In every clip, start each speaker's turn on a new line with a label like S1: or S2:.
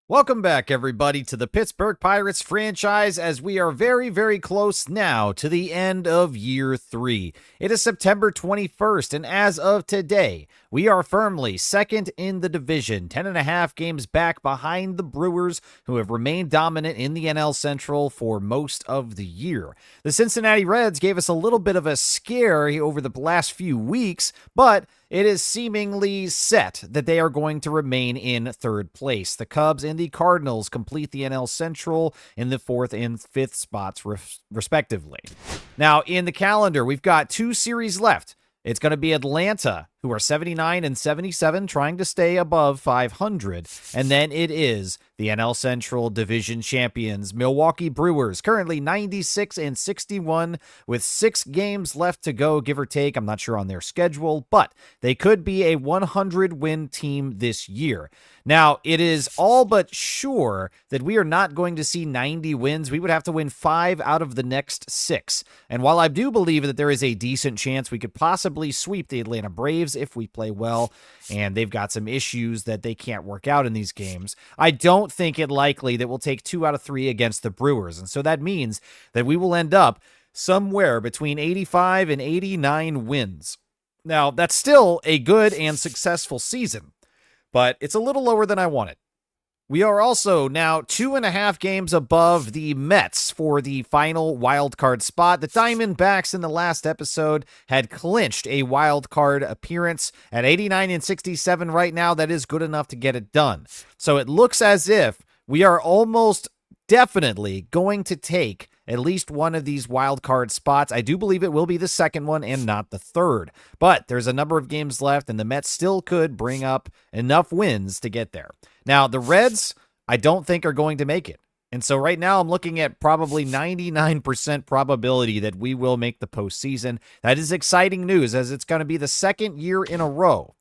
S1: Welcome back, everybody, to the Pittsburgh Pirates franchise as we are very, very close now to the end of year 3. It is September 21st, and as of today, we are firmly second in the division, 10.5 games back behind the Brewers, who have remained dominant in the NL Central for most of the year. The Cincinnati Reds gave us a little bit of a scare over the last few weeks, but it is seemingly set that they are going to remain in third place. The Cubs and the Cardinals complete the NL Central in the 4th and 5th spots, respectively. Now, in the calendar, we've got 2 series left. It's going to be Atlanta, who are 79 and 77, trying to stay above 500. And then it is the NL Central Division champions, Milwaukee Brewers, currently 96 and 61 with 6 games left to go, give or take. I'm not sure on their schedule, but they could be a 100-win team this year. Now, it is all but sure that we are not going to see 90 wins. We would have to win 5 out of the next 6. And while I do believe that there is a decent chance we could possibly sweep the Atlanta Braves if we play well, and they've got some issues that they can't work out in these games, I don't think it likely that we'll take 2 out of 3 against the Brewers. And so that means that we will end up somewhere between 85 and 89 wins. Now, that's still a good and successful season, but it's a little lower than I wanted. We are also now 2.5 games above the Mets for the final wild card spot. The Diamondbacks in the last episode had clinched a wild card appearance at 89 and 67 right now. That is good enough to get it done. So it looks as if we are almost definitely going to take at least one of these wild card spots. I do believe it will be the second one and not the third. But there's a number of games left, and the Mets still could bring up enough wins to get there. Now, the Reds, I don't think are going to make it. And so right now I'm looking at probably 99% probability that we will make the postseason. That is exciting news, as it's going to be the second year in a row.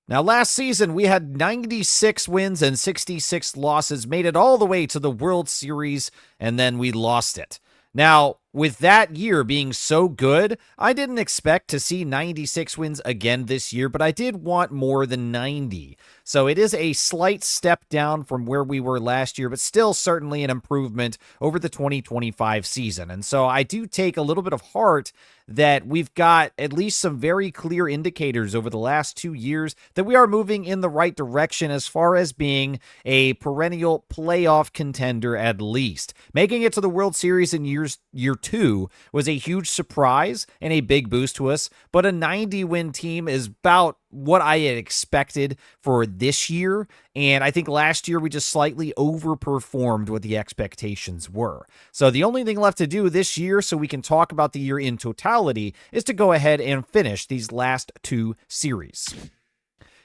S1: Now, last season, we had 96 wins and 66 losses, made it all the way to the World Series, and then we lost it. Now, with that year being so good, I didn't expect to see 96 wins again this year, but I did want more than 90. So it is a slight step down from where we were last year, but still certainly an improvement over the 2025 season. And so I do take a little bit of heart that we've got at least some very clear indicators over the last 2 years that we are moving in the right direction as far as being a perennial playoff contender at least. Making it to the World Series in year 2 was a huge surprise and a big boost to us, but a 90-win team is about what I had expected for this year, and I think last year we just slightly overperformed what the expectations were. So the only thing left to do this year, so we can talk about the year in totality, is to go ahead and finish these last 2 series.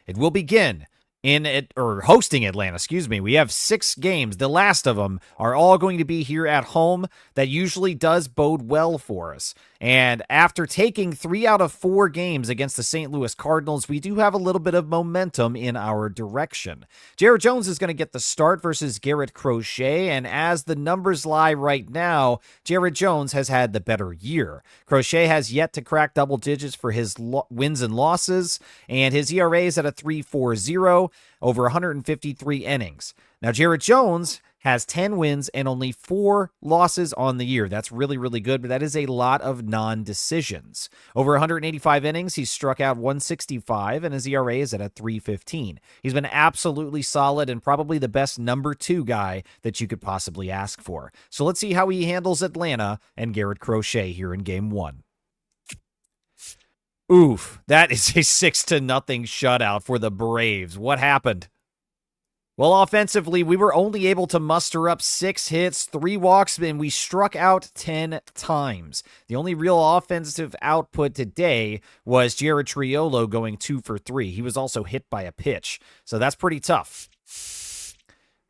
S1: It will begin hosting Atlanta, We have 6 games. The last of them are all going to be here at home. That usually does bode well for us. And after taking 3 out of 4 games against the St. Louis Cardinals, we do have a little bit of momentum in our direction. Jared Jones is going to get the start versus Garrett Crochet, and as the numbers lie right now, Jared Jones has had the better year. Crochet has yet to crack double digits for his wins and losses, and his ERA is at a 3.40 over 153 innings. Now, Jared Jones has 10 wins and only 4 losses on the year. That's really, really good, but that is a lot of non-decisions. Over 185 innings, he's struck out 165, and his ERA is at a 3.15. He's been absolutely solid and probably the best number 2 guy that you could possibly ask for. So let's see how he handles Atlanta and Garrett Crochet here in Game 1. Oof, that is a 6-0 shutout for the Braves. What happened? Well, offensively, we were only able to muster up 6 hits, 3 walks, and we struck out 10 times. The only real offensive output today was Jared Triolo going 2 for 3. He was also hit by a pitch, so that's pretty tough.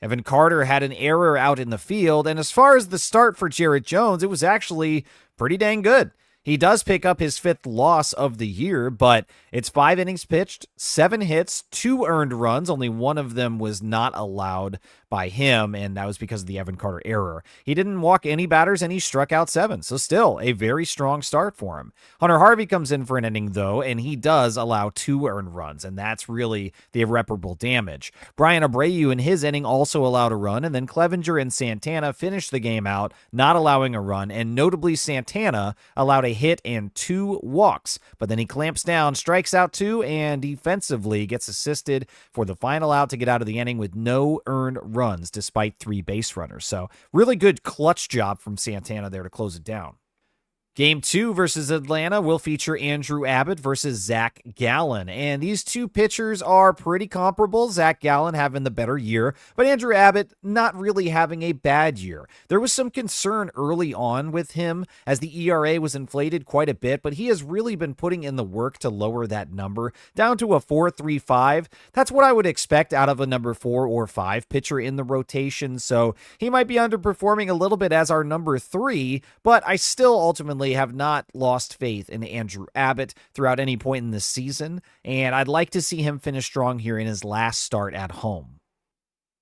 S1: Evan Carter had an error out in the field, and as far as the start for Jared Jones, it was actually pretty dang good. He does pick up his 5th loss of the year, but it's 5 innings pitched, 7 hits, 2 earned runs. Only one of them was not allowed by him, and that was because of the Evan Carter error. He didn't walk any batters, and he struck out 7, so still a very strong start for him. Hunter Harvey comes in for an inning, though, and he does allow 2 earned runs, and that's really the irreparable damage. Brian Abreu in his inning also allowed a run, and then Clevenger and Santana finished the game out, not allowing a run, and notably Santana allowed a hit and 2 walks, but then he clamps down, strikes out 2, and defensively gets assisted for the final out to get out of the inning with no earned runs despite 3 base runners. So really good clutch job from Santana there to close it down. Game 2 versus Atlanta will feature Andrew Abbott versus Zach Gallen, and these two pitchers are pretty comparable. Zach Gallen having the better year, but Andrew Abbott not really having a bad year. There was some concern early on with him as the ERA was inflated quite a bit, but he has really been putting in the work to lower that number down to a 4.35. That's what I would expect out of a number 4 or 5 pitcher in the rotation, so he might be underperforming a little bit as our number 3, but I still ultimately have not lost faith in Andrew Abbott throughout any point in this season, and I'd like to see him finish strong here in his last start at home.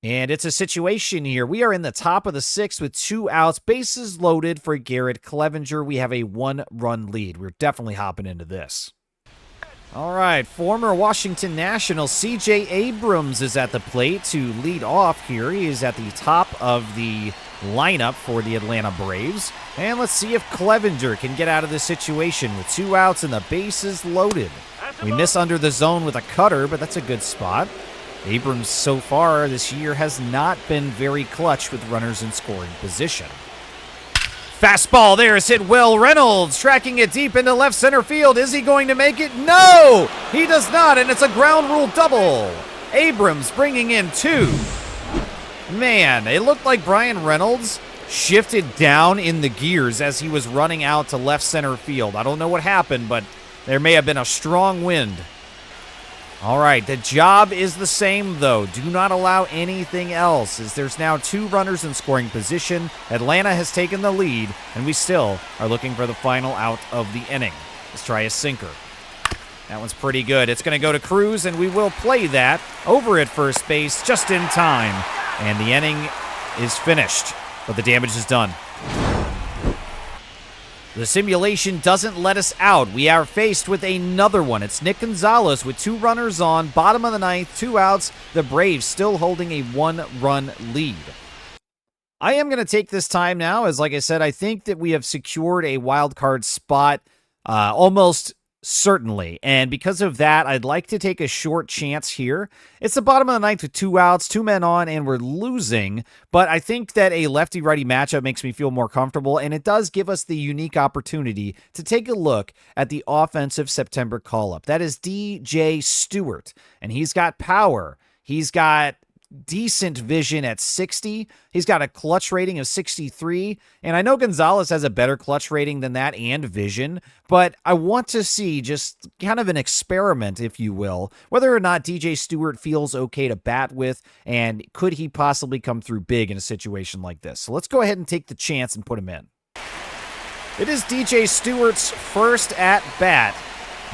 S1: And it's a situation here. We are in the top of the 6th with 2 outs, bases loaded for Garrett Clevenger. We have a 1-run lead. We're definitely hopping into this. All right, former Washington National C.J. Abrams is at the plate to lead off here. He is at the top of the lineup for the Atlanta Braves. And let's see if Clevenger can get out of this situation with 2 outs and the bases loaded. We miss under the zone with a cutter, but that's a good spot. Abrams so far this year has not been very clutch with runners in scoring position. Fastball there is hit well. Reynolds tracking it deep into left center field. Is he going to make it? No! He does not, and it's a ground rule double. Abrams bringing in 2. Man, it looked like Brian Reynolds shifted down in the gears as he was running out to left center field. I don't know what happened, but there may have been a strong wind. All right, the job is the same, though. Do not allow anything else, as there's now 2 runners in scoring position. Atlanta has taken the lead, and we still are looking for the final out of the inning. Let's try a sinker. That one's pretty good. It's going to go to Cruz, and we will play that over at first base just in time. And the inning is finished, but the damage is done. The simulation doesn't let us out. We are faced with another one. It's Nick Gonzalez with 2 runners on, bottom of the 9th, 2 outs. The Braves still holding a 1-run lead. I am going to take this time now, as like I said, I think that we have secured a wild card spot almost certainly. And because of that, I'd like to take a short chance here. It's the bottom of the 9th with 2 outs, 2 men on, and we're losing. But I think that a lefty-righty matchup makes me feel more comfortable, and it does give us the unique opportunity to take a look at the offensive September call-up. That is DJ Stewart, and he's got power. He's got decent vision at 60. He's got a clutch rating of 63. And I know Gonzalez has a better clutch rating than that and vision, but I want to see just kind of an experiment, if you will, whether or not DJ Stewart feels okay to bat with, and could he possibly come through big in a situation like this. So let's go ahead and take the chance and put him in. It is DJ Stewart's first at bat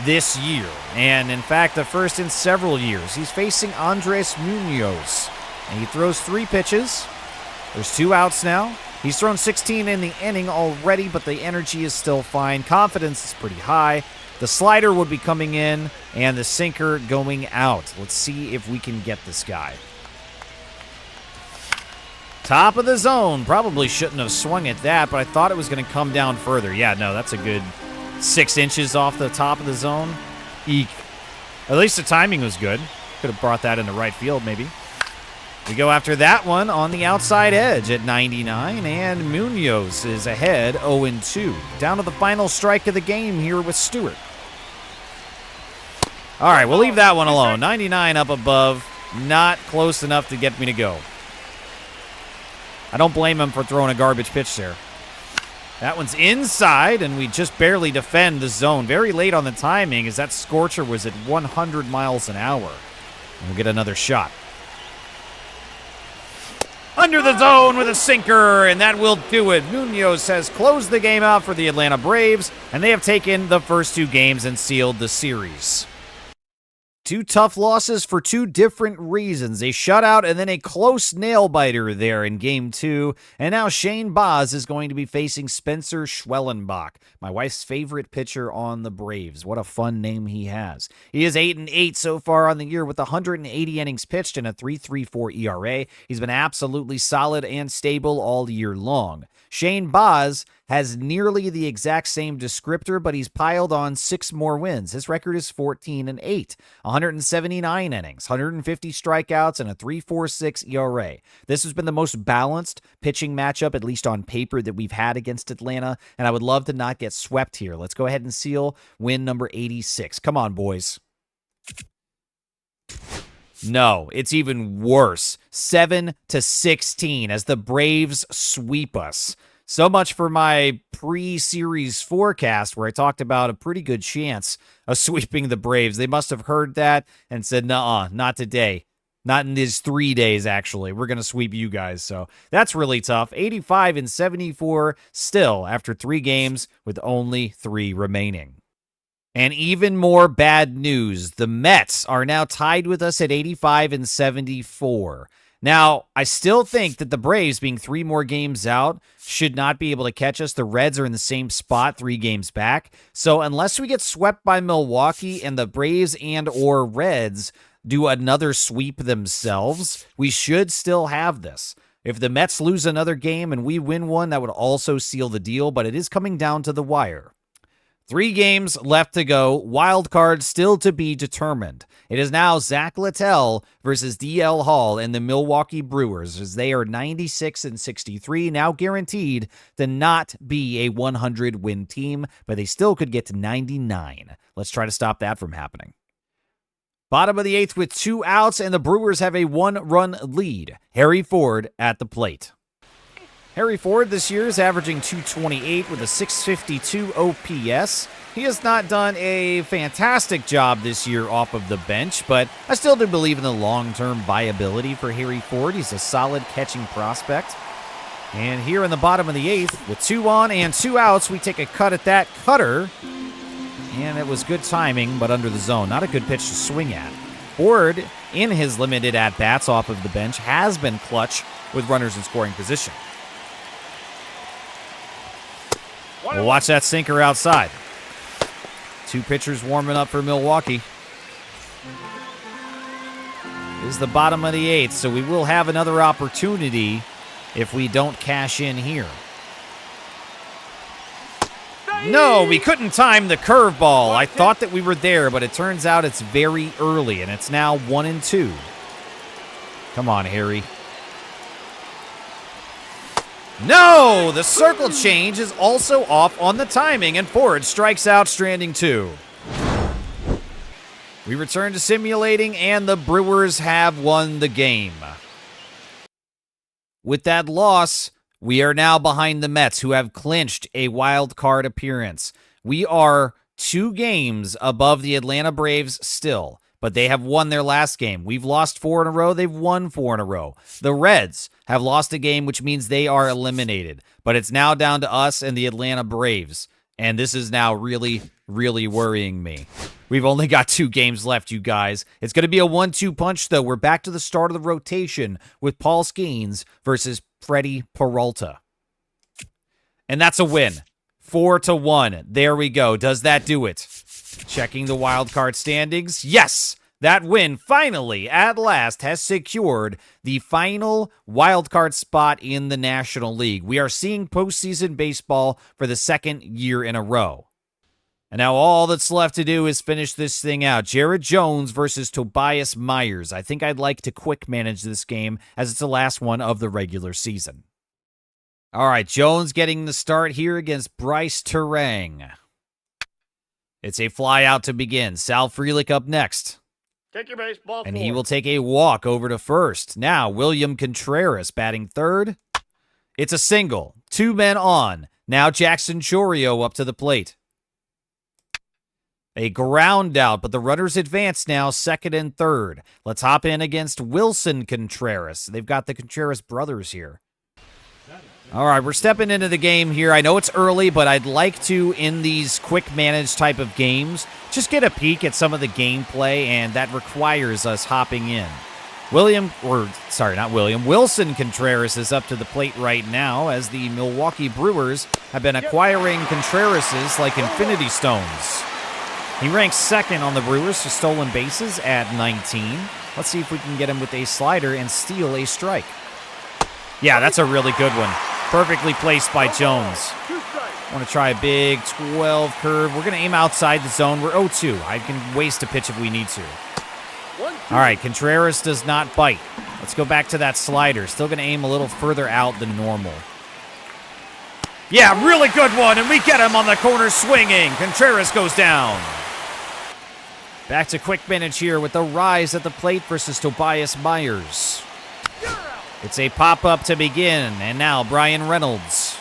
S1: this year, and in fact the first in several years. He's facing Andres Munoz, and he throws 3 pitches. There's 2 outs now. He's thrown 16 in the inning already, but the energy is still fine. Confidence is pretty high. The slider would be coming in, and the sinker going out. Let's see if we can get this guy. Top of the zone. Probably shouldn't have swung at that, but I thought it was going to come down further. Yeah, no, that's a good 6 inches off the top of the zone. Eek. At least the timing was good. Could have brought that into right field, maybe. We go after that one on the outside edge at 99, and Munoz is ahead 0-2. Down to the final strike of the game here with Stewart. All right, we'll leave that one alone. 99 up above. Not close enough to get me to go. I don't blame him for throwing a garbage pitch there. That one's inside, and we just barely defend the zone. Very late on the timing, as that scorcher was at 100 miles an hour. And we'll get another shot. Under the zone with a sinker, and that will do it. Munoz has closed the game out for the Atlanta Braves, and they have taken the first 2 games and sealed the series. 2 tough losses for 2 different reasons. A shutout and then a close nail-biter there in Game 2. And now Shane Baz is going to be facing Spencer Schwellenbach, my wife's favorite pitcher on the Braves. What a fun name he has. He is 8-8 so far on the year with 180 innings pitched and a 3.34 ERA. He's been absolutely solid and stable all year long. Shane Baz has nearly the exact same descriptor, but he's piled on 6 more wins. His record is 14-8, 179 innings, 150 strikeouts, and a 3.46 ERA. This has been the most balanced pitching matchup, at least on paper, that we've had against Atlanta, and I would love to not get swept here. Let's go ahead and seal win number 86. Come on, boys. No, it's even worse. 7-16 as the Braves sweep us. So much for my pre-series forecast where I talked about a pretty good chance of sweeping the Braves. They must have heard that and said, nuh-uh, not today. Not in these 3 days, actually. We're going to sweep you guys. So that's really tough. 85-74 still after 3 games with only 3 remaining. And even more bad news, the Mets are now tied with us at 85-74. Now, I still think that the Braves, being 3 more games out, should not be able to catch us. The Reds are in the same spot 3 games back. So unless we get swept by Milwaukee and the Braves and or Reds do another sweep themselves, we should still have this. If the Mets lose another game and we win one, that would also seal the deal, but it is coming down to the wire. 3 games left to go. Wild card still to be determined. It is now Zach Littell versus DL Hall and the Milwaukee Brewers, as they are 96-63, now guaranteed to not be a 100-win team, but they still could get to 99. Let's try to stop that from happening. Bottom of the 8th with 2 outs, and the Brewers have a 1-run lead. Harry Ford at the plate. Harry Ford this year is averaging .228 with a .652 OPS. He has not done a fantastic job this year off of the bench, but I still do believe in the long-term viability for Harry Ford. He's a solid catching prospect. And here in the bottom of the 8th, with 2 on and 2 outs, we take a cut at that cutter. And it was good timing, but under the zone. Not a good pitch to swing at. Ford, in his limited at-bats off of the bench, has been clutch with runners in scoring position. We'll watch that sinker outside. 2 pitchers warming up for Milwaukee. This is the bottom of the 8th, so we will have another opportunity if we don't cash in here. No, we couldn't time the curveball. I thought that we were there, but it turns out it's very early, and it's now 1-2. Come on, Harry. No! The circle change is also off on the timing, and Ford strikes out, stranding 2. We return to simulating, and the Brewers have won the game. With that loss, we are now behind the Mets, who have clinched a wild card appearance. We are 2 games above the Atlanta Braves still, but they have won their last game. We've lost 4 in a row. They've won 4 in a row. The Reds have lost a game, which means they are eliminated. But it's now down to us and the Atlanta Braves. And this is now really, really worrying me. We've only got 2 games left, you guys. It's going to be a 1-2 punch, though. We're back to the start of the rotation with Paul Skeens versus Freddie Peralta. And that's a win. 4-1. There we go. Does that do it? Checking the wild card standings. Yes! That win finally, at last, has secured the final wild card spot in the National League. We are seeing postseason baseball for the 2nd year in a row. And now all that's left to do is finish this thing out. Jared Jones versus Tobias Myers. I think I'd like to quick manage this game as it's the last one of the regular season. All right, Jones getting the start here against Bryce Terang. It's a fly out to begin. Sal Frelick up next.
S2: Take your baseball.
S1: And he will take a walk over to first. Now, William Contreras batting third. It's a single. 2 men on. Now Jackson Chorio up to the plate. A ground out, but the runners advance now, second and third. Let's hop in against Wilson Contreras. They've got the Contreras brothers here. All right, we're stepping into the game here. I know it's early, but I'd like to, in these quick manage type of games, just get a peek at some of the gameplay, and that requires us hopping in. Wilson Contreras is up to the plate right now as the Milwaukee Brewers have been acquiring Contrerases like Infinity Stones. He ranks second on the Brewers for stolen bases at 19. Let's see if we can get him with a slider and steal a strike. Yeah, that's a really good one. Perfectly placed by Jones. I want to try a big 12 curve. We're going to aim outside the zone. We're 0-2. I can waste a pitch if we need to. All right, Contreras does not bite. Let's go back to that slider. Still going to aim a little further out than normal. Yeah, really good one, and we get him on the corner swinging. Contreras goes down. Back to quick manage here with the rise at the plate versus Tobias Myers. It's a pop-up to begin, and now Brian Reynolds.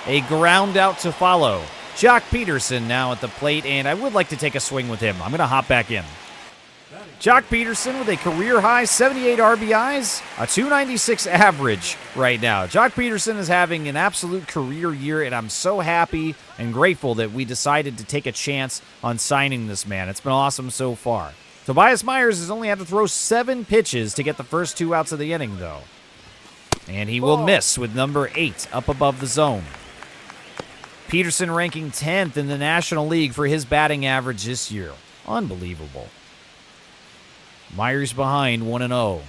S1: A ground out to follow. Jock Peterson now at the plate, and I would like to take a swing with him. I'm going to hop back in. Jock Peterson with a career-high 78 RBIs, a 296 average right now. Jock Peterson is having an absolute career year, and I'm so happy and grateful that we decided to take a chance on signing this man. It's been awesome so far. Tobias Myers has only had to throw 7 pitches to get the first 2 outs of the inning, though. And he will miss with number 8 up above the zone. Peterson ranking 10th in the National League for his batting average this year. Unbelievable. Myers behind 1-0.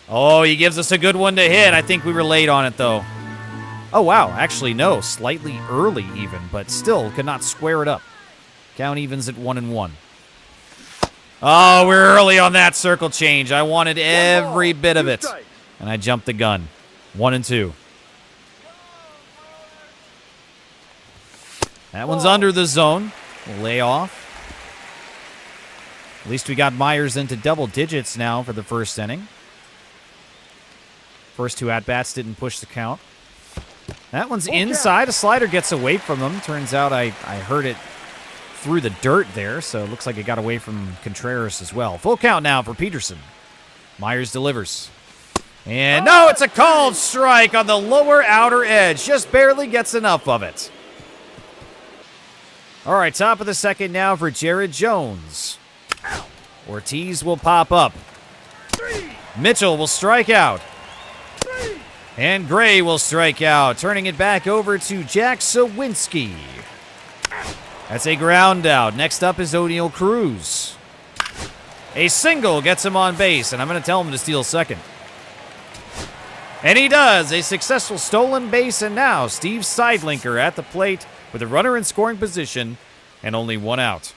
S1: Oh, he gives us a good one to hit. I think we were late on it, though. Oh, wow. Actually, no. Slightly early even, but still could not square it up. Count evens at 1-1. Oh, we're early on that circle change. I wanted every bit of it, and I jumped the gun. 1-2. That one's under the zone. We'll lay off. At least we got Myers into double digits now for the first inning. First 2 at-bats didn't push the count. That one's inside. A slider gets away from him. Turns out I heard it through the dirt there, so it looks like it got away from Contreras as well. Full count now for Peterson. Myers delivers. And no, it's a called strike on the lower outer edge. Just barely gets enough of it. All right, top of the second now for Jared Jones. Ortiz will pop up. Mitchell will strike out. And Gray will strike out, turning it back over to Jack Sawinski. That's a ground out. Next up is O'Neal Cruz. A single gets him on base, and I'm going to tell him to steal second. And he does. A successful stolen base, and now Steve Seidlinker at the plate with a runner in scoring position and only 1 out.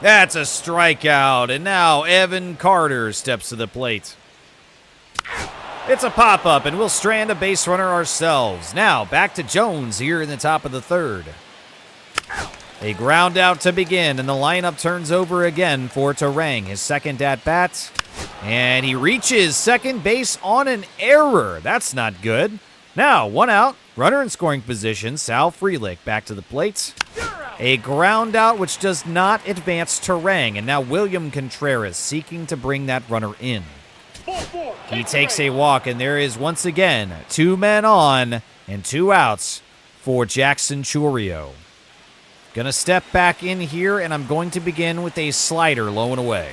S1: That's a strikeout, and now Evan Carter steps to the plate. It's a pop-up, and we'll strand a base runner ourselves. Now, back to Jones here in the top of the third. A ground out to begin, and the lineup turns over again for Terang, his second at-bat. And he reaches second base on an error. That's not good. Now, 1 out, runner in scoring position, Sal Frelick back to the plate. A ground out which does not advance Terang, and now William Contreras seeking to bring that runner in. He takes a walk, and there is once again 2 men on and 2 outs for Jackson Churio. Gonna step back in here, and I'm going to begin with a slider low and away.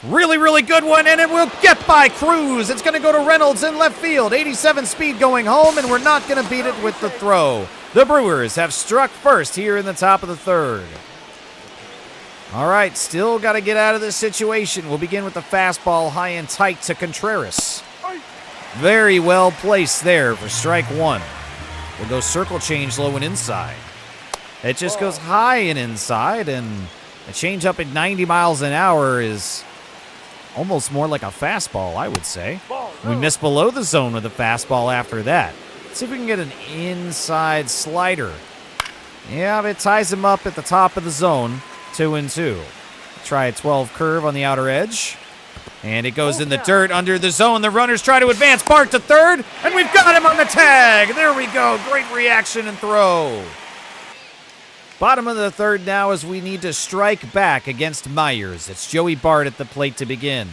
S1: Really, really good one, and it will get by Cruz. It's going to go to Reynolds in left field. 87 speed going home, and we're not going to beat it with the throw. The Brewers have struck first here in the top of the third. All right, still got to get out of this situation. We'll begin with the fastball high and tight to Contreras. Very well placed there for strike 1. We'll go circle change low and inside. It just goes high and inside, and a change up at 90 miles an hour is almost more like a fastball, I would say. We missed below the zone with a fastball after that. Let's see if we can get an inside slider. Yeah, it ties him up at the top of the zone, 2-2. Try a 12 curve on the outer edge. And it goes in the dirt under the zone. The runners try to advance. Bart to third, and we've got him on the tag. There we go. Great reaction and throw. Bottom of the third now as we need to strike back against Myers. It's Joey Bart at the plate to begin.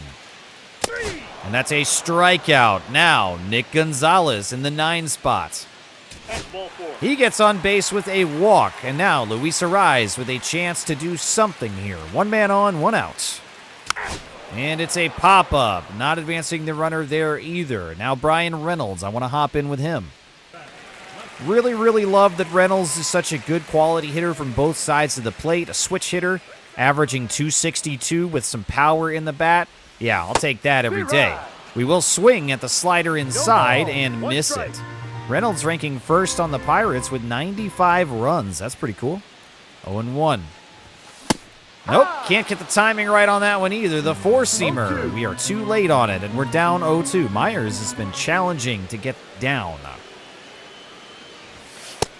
S1: And that's a strikeout. Now, Nick Gonzalez in the 9 spot. He gets on base with a walk. And now, Luis Arraez with a chance to do something here. 1 man on, 1 out. And it's a pop-up. Not advancing the runner there either. Now, Brian Reynolds. I want to hop in with him. Really, really love that Reynolds is such a good quality hitter from both sides of the plate. A switch hitter, averaging 262 with some power in the bat. Yeah, I'll take that every day. We will swing at the slider inside and miss it. Reynolds ranking first on the Pirates with 95 runs. That's pretty cool. 0-1. Nope, can't get the timing right on that one either. The four-seamer. We are too late on it, and we're down 0-2. Myers has been challenging to get down.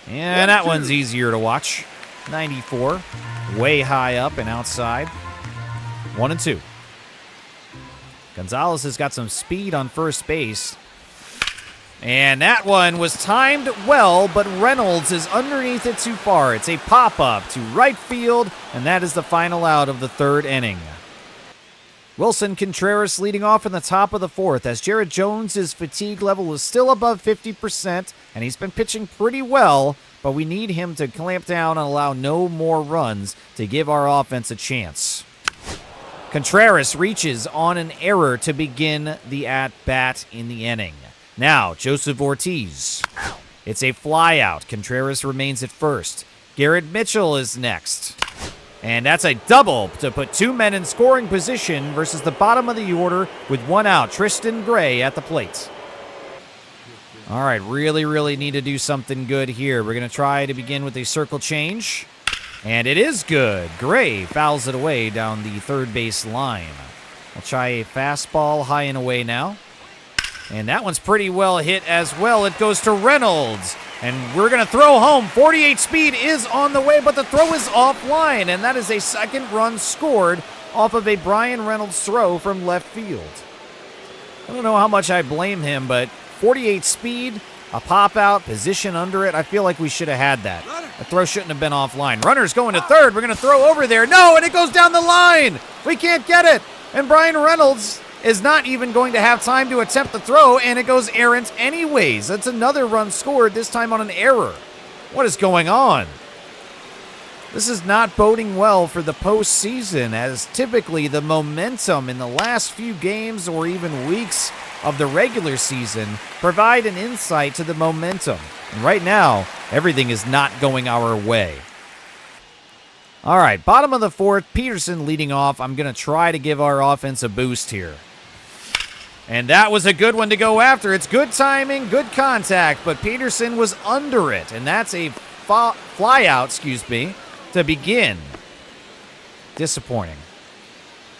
S1: And that one's easier to watch. 94. Way high up and outside. 1-2. Gonzalez has got some speed on first base. And that one was timed well, but Reynolds is underneath it too far. It's a pop-up to right field, and that is the final out of the 3rd inning. Wilson Contreras leading off in the top of the 4th as Jared Jones' fatigue level is still above 50%, and he's been pitching pretty well, but we need him to clamp down and allow no more runs to give our offense a chance. Contreras reaches on an error to begin the at-bat in the inning. Now, Joseph Ortiz. It's a flyout. Contreras remains at first. Garrett Mitchell is next. And that's a double to put 2 men in scoring position versus the bottom of the order with 1 out. Tristan Gray at the plate. All right, really, really need to do something good here. We're going to try to begin with a circle change. And it is good. Gray fouls it away down the third base line. We'll try a fastball high and away now. And that one's pretty well hit as well. It goes to Reynolds. And we're going to throw home. 48 speed is on the way, but the throw is offline. And that is a second run scored off of a Brian Reynolds throw from left field. I don't know how much I blame him, but 48 speed, a pop-out, position under it. I feel like we should have had that. The throw shouldn't have been offline. Runner's going to third. We're going to throw over there. No, and it goes down the line. We can't get it. And Brian Reynolds is not even going to have time to attempt the throw, and it goes errant anyways. That's another run scored, this time on an error. What is going on? This is not boding well for the postseason, as typically the momentum in the last few games or even weeks of the regular season provide an insight to the momentum. And right now, everything is not going our way. All right, bottom of the 4th, Peterson leading off. I'm going to try to give our offense a boost here. And that was a good one to go after. It's good timing, good contact, but Peterson was under it. And that's a flyout, to begin. Disappointing.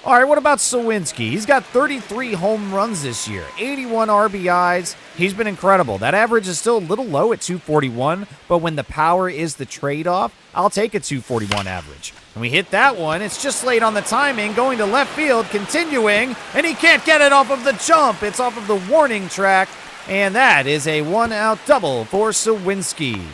S1: All right, what about Sawinski? He's got 33 home runs this year, 81 RBIs. He's been incredible. That average is still a little low at 241, but when the power is the trade-off, I'll take a 241 average. And we hit that one. It's just late on the timing, going to left field, continuing, and he can't get it off of the jump. It's off of the warning track, and that is a 1-out double for Sawinski.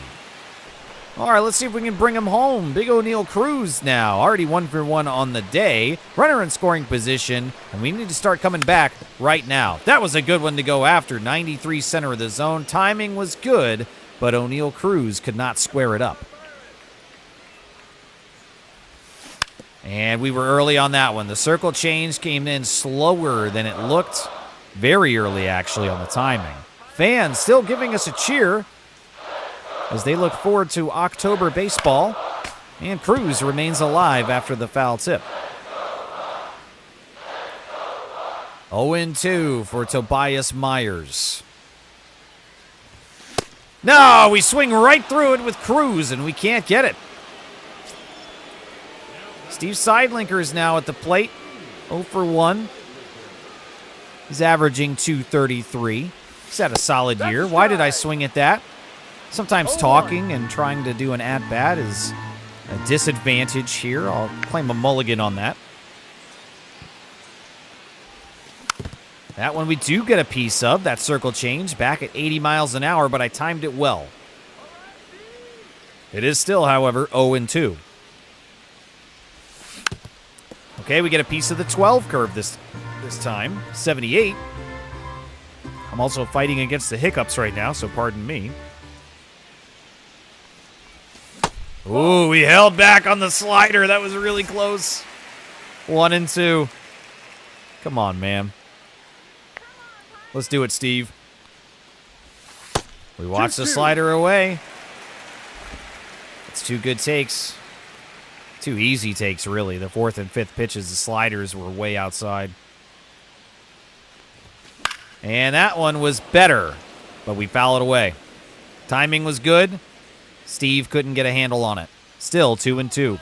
S1: All right, let's see if we can bring him home. Big O'Neal Cruz now, already 1 for 1 on the day. Runner in scoring position, and we need to start coming back right now. That was a good one to go after. 93 center of the zone. Timing was good, but O'Neal Cruz could not square it up. And we were early on that one. The circle change came in slower than it looked. Very early, actually, on the timing. Fans still giving us a cheer as they look forward to October baseball. And Cruz remains alive after the foul tip. 0-2 for Tobias Myers. No, we swing right through it with Cruz, and we can't get it. Steve Seidlinker is now at the plate. 0 for 1. He's averaging 233. He's had a solid year. Why did I swing at that? Sometimes talking and trying to do an at-bat is a disadvantage here. I'll claim a mulligan on that. That one we do get a piece of, that circle change, back at 80 miles an hour, but I timed it well. It is still, however, 0-2. Okay, we get a piece of the 12 curve this time. 78. I'm also fighting against the hiccups right now, so pardon me. Ooh, we held back on the slider. That was really close. 1-2. Come on, man. Let's do it, Steve. We watch the slider away. It's 2 good takes. 2 easy takes, really. The 4th and 5th pitches, the sliders were way outside. And that one was better, but we foul it away. Timing was good. Steve couldn't get a handle on it. Still 2-2.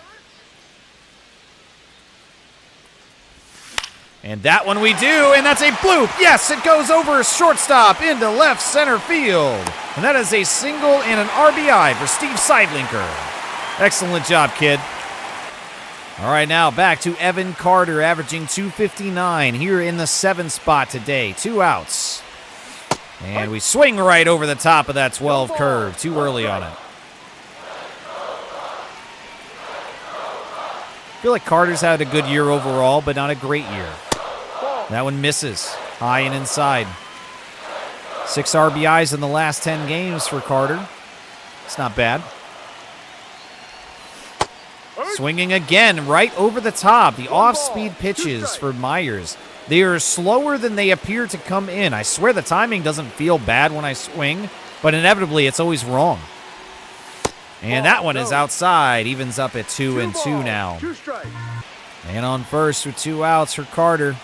S1: And that one we do, and that's a bloop. Yes, it goes over shortstop into left center field. And that is a single and an RBI for Steve Seidlinker. Excellent job, kid. All right, now back to Evan Carter, averaging .259 here in the 7th spot today. 2 outs. And we swing right over the top of that 12 curve. Too early on it. I feel like Carter's had a good year overall, but not a great year. That one misses. High and inside. 6 RBIs in the last 10 games for Carter. It's not bad. Swinging again, right over the top. The off-speed pitches for Myers. They are slower than they appear to come in. I swear the timing doesn't feel bad when I swing, but inevitably it's always wrong. And that one is outside. Evens up at 2-2 now. And on first with 2 outs for Carter.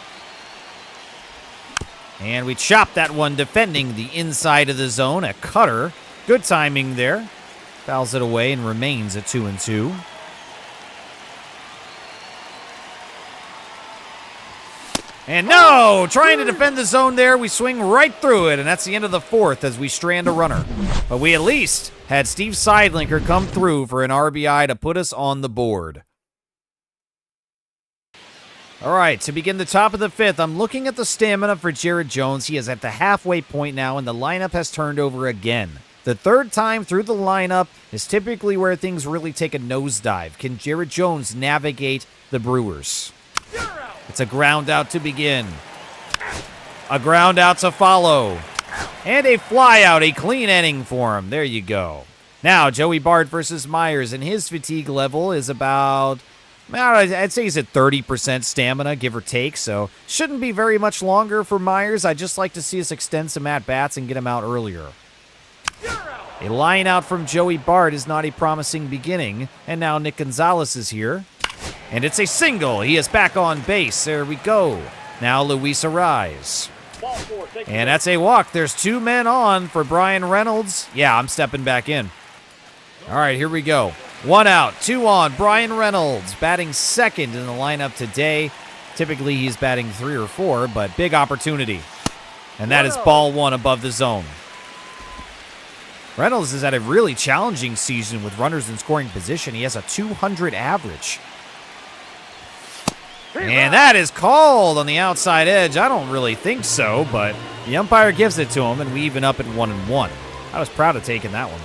S1: And we chop that one defending the inside of the zone. A cutter. Good timing there. Fouls it away and remains at 2-2. And no! Trying to defend the zone there. We swing right through it, and that's the end of the 4th as we strand a runner. But we at least had Steve Seidlinker come through for an RBI to put us on the board. All right, to begin the top of the 5th, I'm looking at the stamina for Jared Jones. He is at the halfway point now, and the lineup has turned over again. The 3rd time through the lineup is typically where things really take a nosedive. Can Jared Jones navigate the Brewers? It's a ground out to begin. A ground out to follow. And a fly out, a clean inning for him. There you go. Now, Joey Bart versus Myers, and his fatigue level is about, I'd say he's at 30% stamina, give or take, so shouldn't be very much longer for Myers. I'd just like to see us extend some at-bats and get him out earlier. A line out from Joey Bart is not a promising beginning, and now Nick Gonzalez is here. And it's a single. He is back on base. There we go. Now Luis Arise. And that's a walk. There's 2 men on for Brian Reynolds. Yeah, I'm stepping back in. All right, here we go. 1 out, 2 on. Brian Reynolds batting 2nd in the lineup today. Typically he's batting 3 or 4, but big opportunity. And that is ball 1 above the zone. Reynolds has had a really challenging season with runners in scoring position. He has a .200 average. And that is called on the outside edge. I don't really think so, but the umpire gives it to him, and we even up at 1-1. I was proud of taking that one.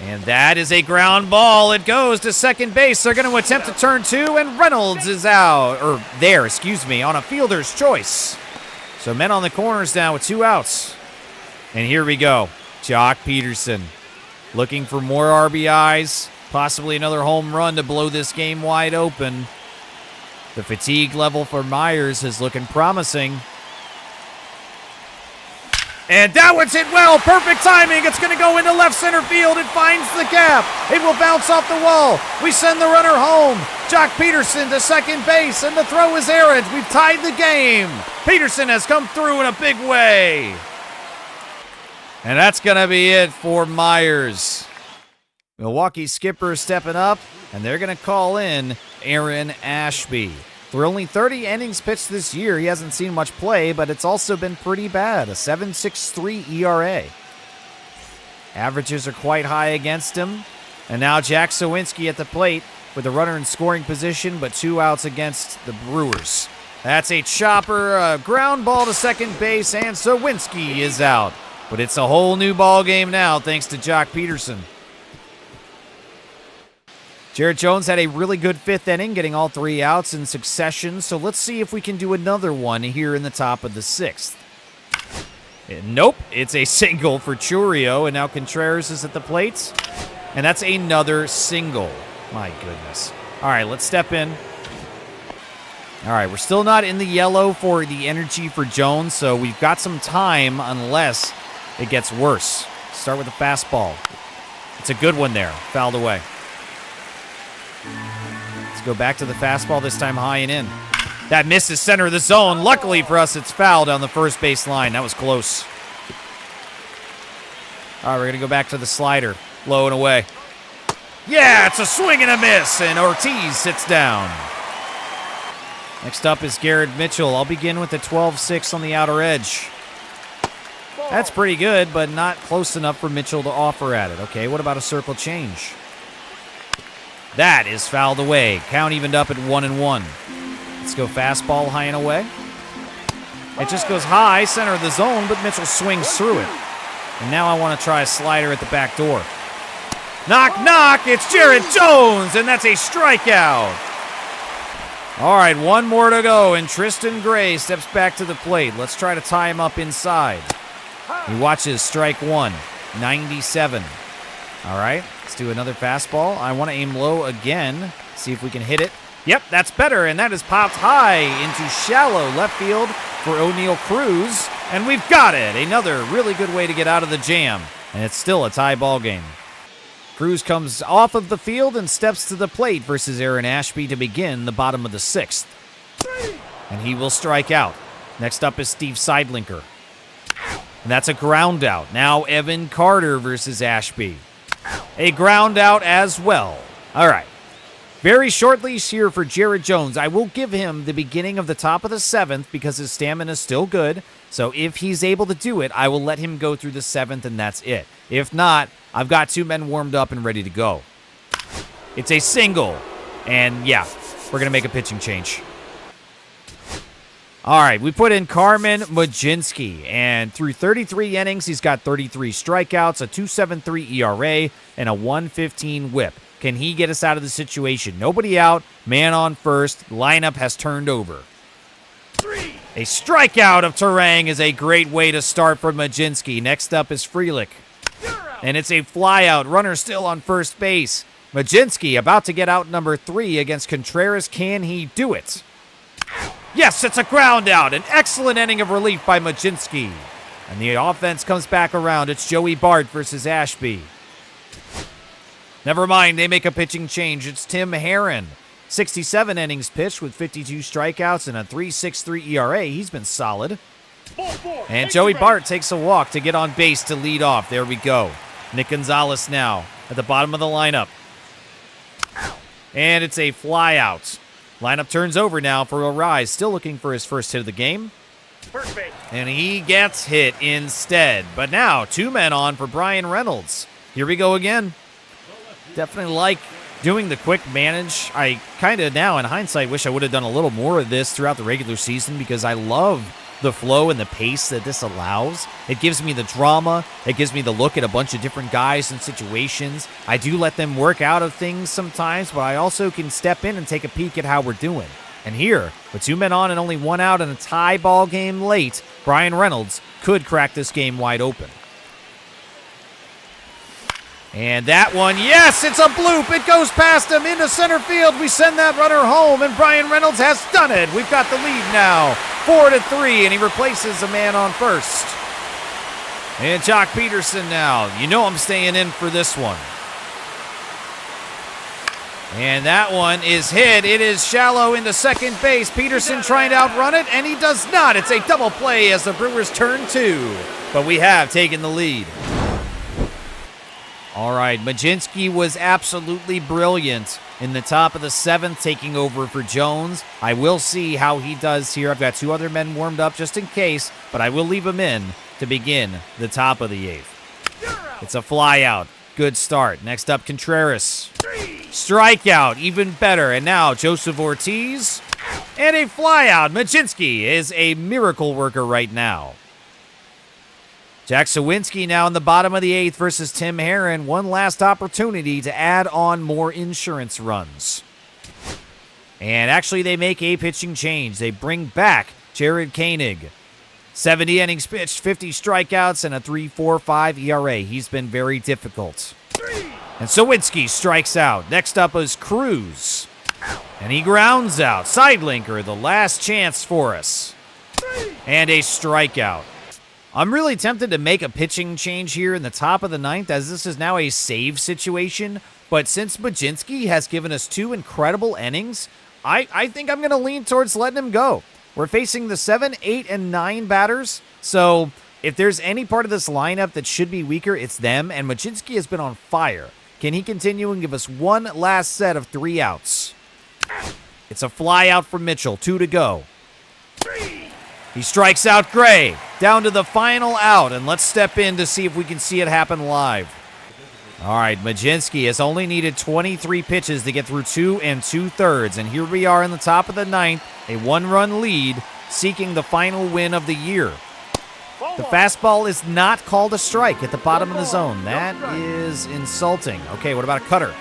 S1: And that is a ground ball. It goes to second base. They're going to attempt to turn 2, and Reynolds is out. Or there, excuse me, on a fielder's choice. So men on the corners now with 2 outs. And here we go. Jock Peterson looking for more RBIs. Possibly another home run to blow this game wide open. The fatigue level for Myers is looking promising. And that one's hit well. Perfect timing. It's going to go into left center field. It finds the gap. It will bounce off the wall. We send the runner home. Jock Peterson to second base, and the throw is errant. We've tied the game. Peterson has come through in a big way. And that's going to be it for Myers. Milwaukee skipper stepping up, and they're going to call in Aaron Ashby. For only 30 innings pitched this year, he hasn't seen much play, but it's also been pretty bad, a 7.63 ERA. Averages are quite high against him. And now Jack Sawinski at the plate with a runner in scoring position, but 2 outs against the Brewers. That's a chopper, a ground ball to second base, and Sawinski is out. But it's a whole new ball game now, thanks to Jock Peterson. Jared Jones had a really good fifth inning, getting all 3 outs in succession, so let's see if we can do another one here in the top of the 6th. Nope, it's a single for Churio, and now Contreras is at the plate, and that's another single. My goodness. All right, let's step in. All right, we're still not in the yellow for the energy for Jones, so we've got some time unless it gets worse. Start with a fastball. It's a good one there, fouled away. Let's go back to the fastball, this time high and in. That misses center of the zone. Luckily for us, it's fouled on the first base line. That was close. All right, we're going to go back to the slider. Low and away. Yeah, it's a swing and a miss, and Ortiz sits down. Next up is Garrett Mitchell. I'll begin with the 12-6 on the outer edge. That's pretty good, but not close enough for Mitchell to offer at it. Okay, what about a circle change? That is fouled away. Count evened up at 1-1. Let's go fastball high and away. It just goes high, center of the zone, but Mitchell swings through it. And now I want to try a slider at the back door. Knock, knock, it's Jared Jones, and that's a strikeout. All right, one more to go, and Tristan Gray steps back to the plate. Let's try to tie him up inside. He watches strike one, 97. All right, let's do another fastball. I want to aim low again, see if we can hit it. Yep, that's better, and that is popped high into shallow left field for O'Neal Cruz, and we've got it. Another really good way to get out of the jam, and it's still a tie ball game. Cruz comes off of the field and steps to the plate versus Aaron Ashby to begin the bottom of the 6th. And he will strike out. Next up is Steve Seidlinker. And that's a ground out. Now Evan Carter versus Ashby. A ground out as well. All right. Very short leash here for Jared Jones. I will give him the beginning of the top of the 7th because his stamina is still good. So if he's able to do it, I will let him go through the 7th, and that's it. If not, I've got 2 men warmed up and ready to go. It's a single. And yeah, we're going to make a pitching change. All right, we put in Carmen Mlodzinski, and through 33 innings, he's got 33 strikeouts, a 2.73 ERA, and a 1.15 whip. Can he get us out of the situation? Nobody out, man on first, lineup has turned over. A strikeout of Turang is a great way to start for Mlodzinski. Next up is Frelick. And it's a flyout, runner still on first base. Mlodzinski about to get out number 3 against Contreras. Can he do it? Yes, it's a ground out. An excellent inning of relief by Mlodzinski. And the offense comes back around. It's Joey Bart versus Ashby. Never mind, they make a pitching change. It's Tim Herron. 67 innings pitched with 52 strikeouts and a 3.63 ERA. He's been solid. And Joey Bart takes a walk to get on base to lead off. There we go. Nick Gonzalez now at the bottom of the lineup. And it's a flyout. Lineup turns over now for Arise, still looking for his first hit of the game. And he gets hit instead. But now 2 men on for Brian Reynolds. Here we go again. Definitely like doing the quick manage. I kind of now, in hindsight, wish I would have done a little more of this throughout the regular season because I love the flow and the pace that this allows. It gives me the drama. It gives me the look at a bunch of different guys and situations. I do let them work out of things sometimes, but I also can step in and take a peek at how we're doing. And here, with 2 men on and only 1 out in a tie ball game late, Brian Reynolds could crack this game wide open. And that one, yes, it's a bloop. It goes past him into center field. We send that runner home, and Brian Reynolds has done it. We've got the lead now, 4-3, and he replaces a man on first. And Jock Peterson now. You know I'm staying in for this one. And that one is hit. It is shallow into second base. Peterson trying to outrun it, and he does not. It's a double play as the Brewers turn 2. But we have taken the lead. All right, Mlodzinski was absolutely brilliant in the top of the 7th, taking over for Jones. I will see how he does here. I've got 2 other men warmed up just in case, but I will leave him in to begin the top of the 8th. It's a flyout. Good start. Next up, Contreras. Strikeout, even better. And now Joseph Ortiz. And a flyout. Mlodzinski is a miracle worker right now. Jack Sawinski now in the bottom of the 8th versus Tim Herron. One last opportunity to add on more insurance runs. And actually, they make a pitching change. They bring back Jared Koenig. 70 innings pitched, 50 strikeouts, and a 3.45 ERA. He's been very difficult. And Sawinski strikes out. Next up is Cruz. And he grounds out. Sidelinker, the last chance for us. And a strikeout. I'm really tempted to make a pitching change here in the top of the 9th, as this is now a save situation. But since Mlodzinski has given us 2 incredible innings, I think I'm going to lean towards letting him go. We're facing the 7, 8, and 9 batters. So if there's any part of this lineup that should be weaker, it's them. And Mlodzinski has been on fire. Can he continue and give us one last set of 3 outs? It's a fly out from Mitchell. 2 to go. He strikes out Gray. Down to the final out, and let's step in to see if we can see it happen live. All right, Mlodzinski has only needed 23 pitches to get through 2 2/3, and here we are in the top of the 9th, a 1-run lead, seeking the final win of the year. The fastball is not called a strike at the bottom of the zone. That is insulting. Okay, what about a cutter?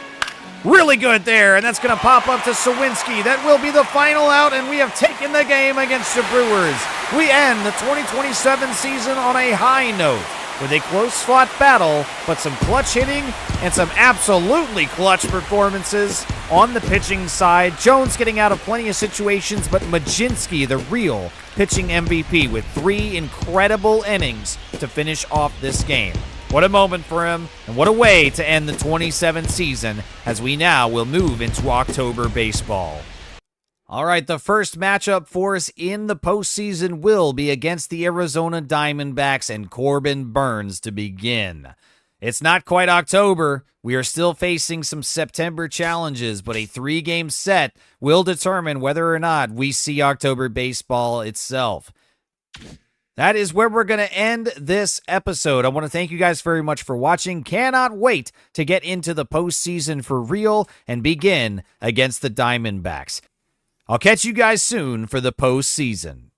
S1: Really good there, and that's going to pop up to Sawinski. That will be the final out, and we have taken the game against the Brewers. We end the 2027 season on a high note with a close-fought battle, but some clutch hitting and some absolutely clutch performances on the pitching side. Jones getting out of plenty of situations, but Mlodzinski, the real pitching MVP, with 3 incredible innings to finish off this game. What a moment for him, and what a way to end the 27 season, as we now will move into October baseball. All right, the first matchup for us in the postseason will be against the Arizona Diamondbacks and Corbin Burnes to begin. It's not quite October. We are still facing some September challenges, but a 3-game set will determine whether or not we see October baseball itself. That is where we're going to end this episode. I want to thank you guys very much for watching. Cannot wait to get into the postseason for real and begin against the Diamondbacks. I'll catch you guys soon for the postseason.